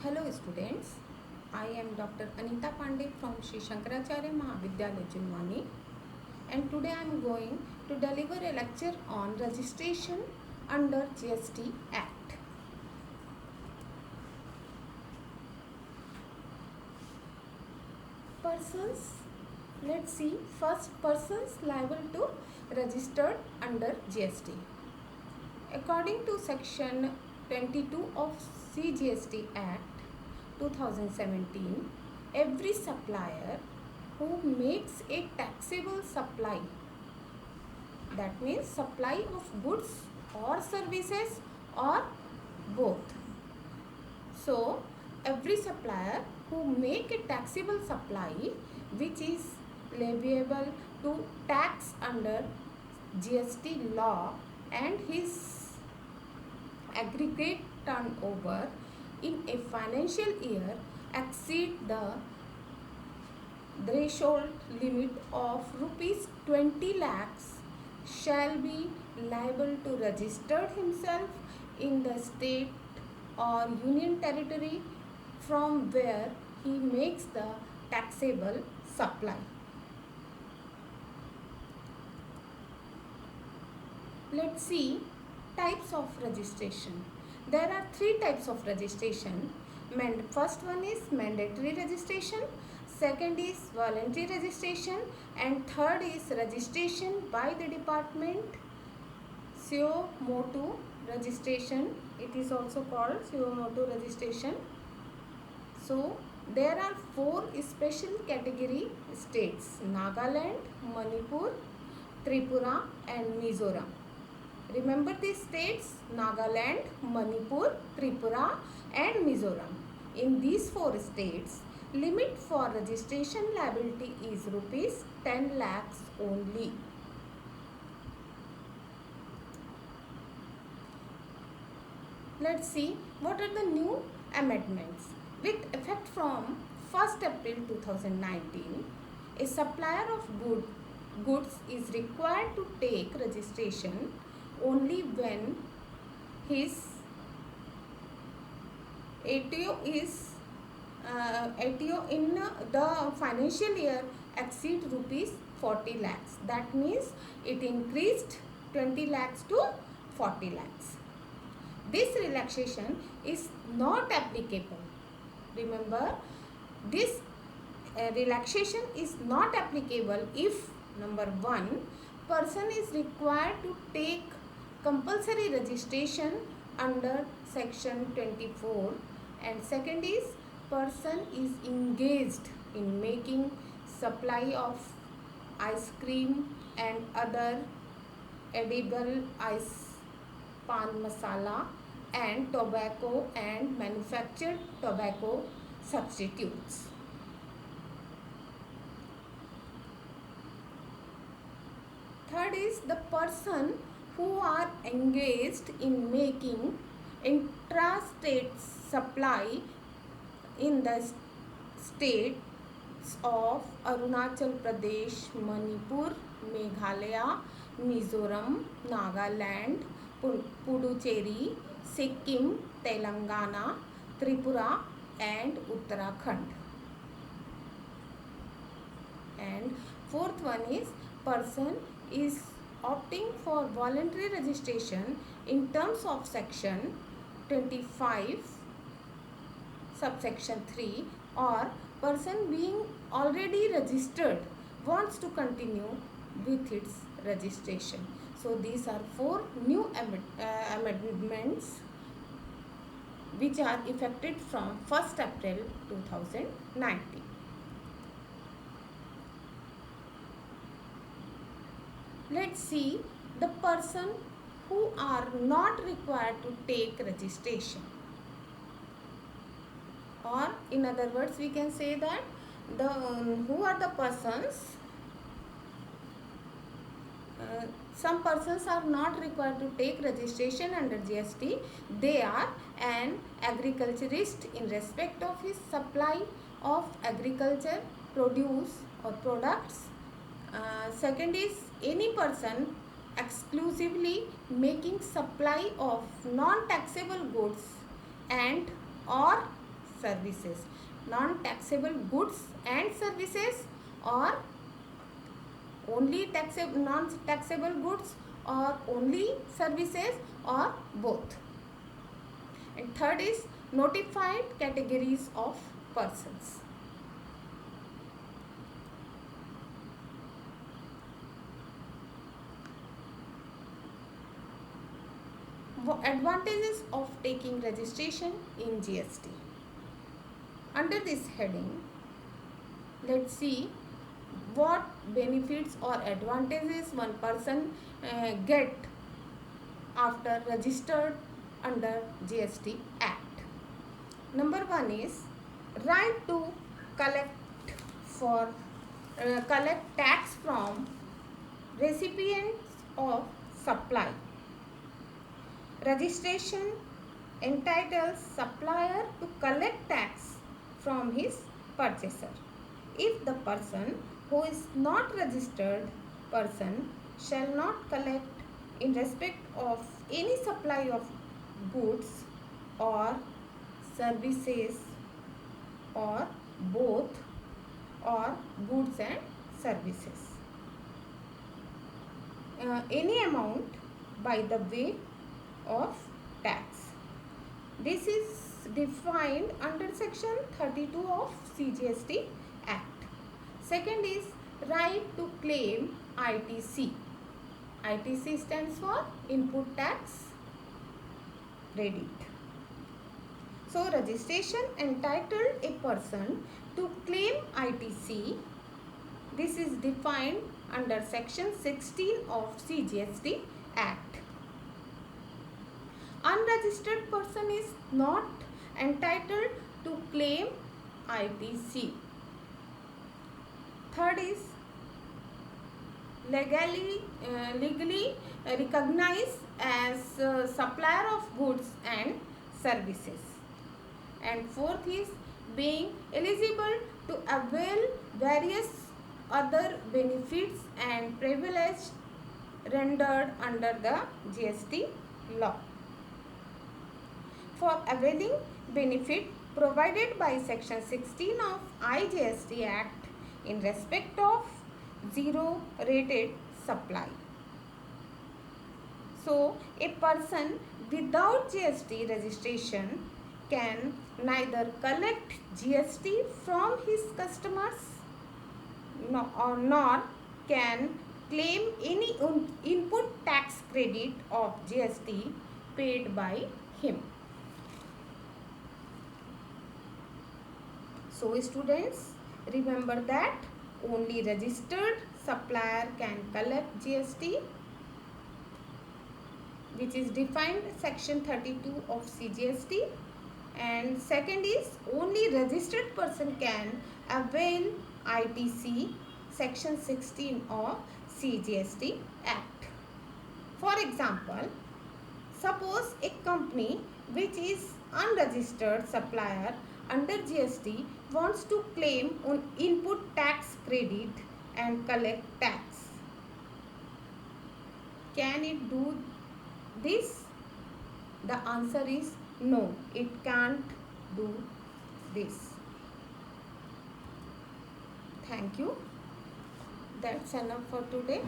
Hello students, I am Dr. Anita Pandey from Sri Shankaracharya Mahavidyalaya Junwani, and today I am going to deliver a lecture on registration under GST Act. Persons, let's see, first persons liable to registered under GST. According to section 22 of CGST Act 2017, every supplier who makes a taxable supply, that means supply of goods or services or both. So, every supplier who make a taxable supply which is leviable to tax under GST law and his aggregate turnover in a financial year exceed the threshold limit of rupees 20 lakhs shall be liable to register himself in the state or union territory from where he makes the taxable supply. Let's see types of registration. There are three types of registration. First one is mandatory registration, second is voluntary registration, and third is registration by the department, suo motu registration. It is also called suo motu registration. So there are four special category states: Nagaland, Manipur, Tripura and Mizoram. Remember these states: Nagaland, Manipur, Tripura and Mizoram. In these four states, limit for registration liability is rupees 10 lakhs only. Let's see what are the new amendments. With effect from 1st April 2019, a supplier of goods is required to take registration only when his ATO in the financial year exceed rupees 40 lakhs. That means it increased 20 lakhs to 40 lakhs. This relaxation is not applicable. Remember, this relaxation is not applicable if number 1, person is required to take compulsory registration under section 24, and second is person is engaged in making supply of ice cream and other edible ice, pan masala and tobacco and manufactured tobacco substitutes. Third is the person who are engaged in making intrastate supply in the states of Arunachal Pradesh, Manipur, Meghalaya, Mizoram, Nagaland, Puducherry, Sikkim, Telangana, Tripura and Uttarakhand. And fourth one is person is opting for voluntary registration in terms of section 25 subsection 3, or person being already registered wants to continue with its registration. So these are four new amendments which are effective from 1st April 2019. Let's see the person who are not required to take registration, or in other words we can say that the who are the persons. Some persons are not required to take registration under GST. They are an agriculturist in respect of his supply of agriculture produce or products. Second is any person exclusively making supply of non-taxable goods and or services. Non-taxable goods and services, or only non-taxable goods, or only services, or both. And third is notified categories of persons. Advantages of taking registration in GST. Under this heading, let's see what benefits or advantages one person get after registered under GST Act. Number one is right to collect tax from recipients of supply. Registration entitles supplier to collect tax from his purchaser. If the person who is not registered person shall not collect in respect of any supply of goods or services, or both, or goods and services, any amount by the way of tax. This is defined under section 32 of CGST Act. Second is right to claim ITC. ITC stands for input tax credit. So registration entitled a person to claim ITC. This is defined under section 16 of CGST Act. Unregistered person is not entitled to claim ITC. Third is legally recognized as supplier of goods and services. And fourth is being eligible to avail various other benefits and privileges rendered under the GST law. For availing benefit provided by section 16 of IGST Act in respect of zero rated supply. So a person without GST registration can neither collect GST from his customers nor can claim any input tax credit of GST paid by him. So students, remember that only registered supplier can collect GST, which is defined section 32 of CGST. And second is only registered person can avail ITC, section 16 of CGST Act. For example, suppose a company which is unregistered supplier under GST wants to claim on input tax credit and collect tax. Can it do this? The answer is no, it can't do this. Thank you. That's enough for today.